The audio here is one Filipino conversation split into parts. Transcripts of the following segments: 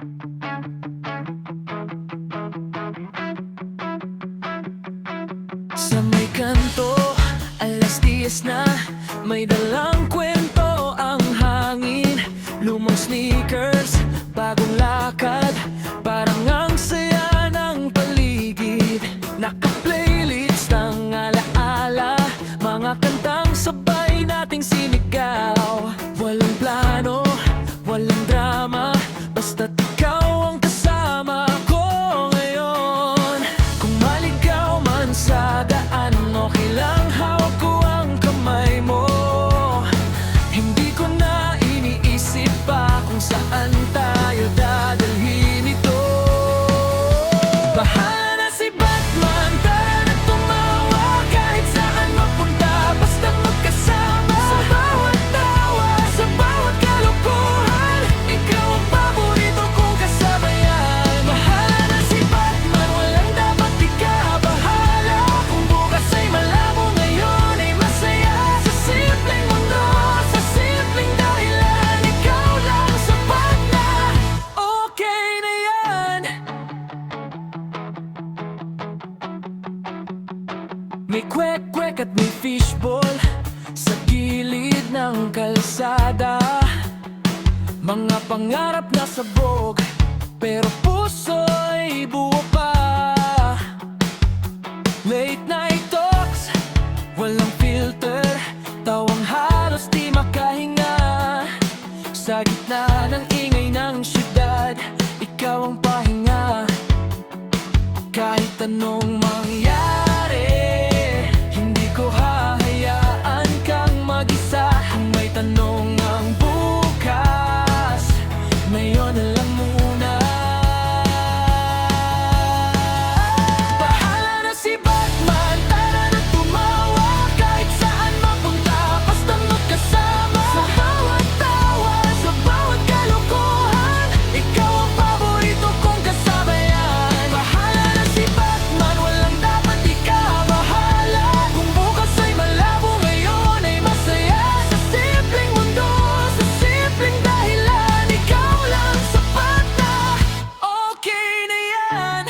Sa may kanto, alas 10 na, may dalang kwento ang hangin. Lumang sneakers, bagong lakad, parang ang saya ng paligid. Naka-playlist ng alaala, mga kantang sabay nating sinigaw. Walang plano, walang drama, basta't ikaw ang kasama ko ngayon. Kung maligaw man sa daan, okay lang hawak ko ang kamay mo. Hindi ko na iniisip pa kung saan tayo dadalhin ito. Bahala na si Batman, tara na tumawa, kahit saan mapunta, basta magkasama. Sa bawat tawa, sa bawat kalokohan, ikaw ang paborito kong kasabayan. Bahala na si Batman, walang dapat ikabahala. Kung bukas ay malabo, ngayon ay masaya. Sa simpleng mundo, sa simpleng dahilan, ikaw lang sapat na, okay na yan. May kwek-kwek at may fishball sa gilid ng kalsada. Mga pangarap na sabog, pero puso'y buo pa. Late night talks, walang filter, tawang halos di makahinga. Sa gitna ng ingay ng syudad, ikaw ang pahinga. Kahit anong mangyari, hindi ko hahayaan kang mag-isa. Kung may tanong ang bukas, ngayon na lang muna. Bahala na si Batman, tara na tumawa, kahit saan mapunta, basta magkasama. Sa bawat tawa, sa bawat kalokohan, ikaw ang paborito kong kasabayan. Bahala na si Batman, walang dapat ikabahala. Kung bukas ay malabo, ngayon ay masaya. Sa simpleng mundo, sa simpleng dahilan, ikaw lang sapat na, okay na yan.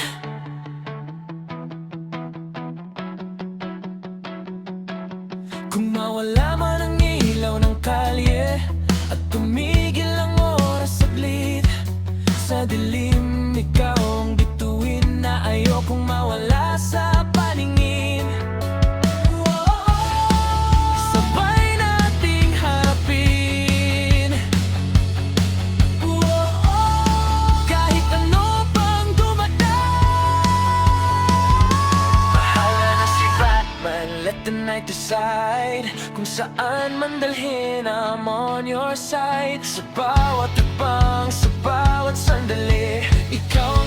Kung mawala man ang ilaw ng kalye at tumigil ang oras saglit, sa dilim ikaw ang bituin na ayokong mawala sa paningin. Sabay nating harapin, kahit ano pang dumadaan. Bahala na si Batman, let the night decide kung saan man dalhin. I'm on your side. Sa bawat hakbang, sa bawat sandali, ikaw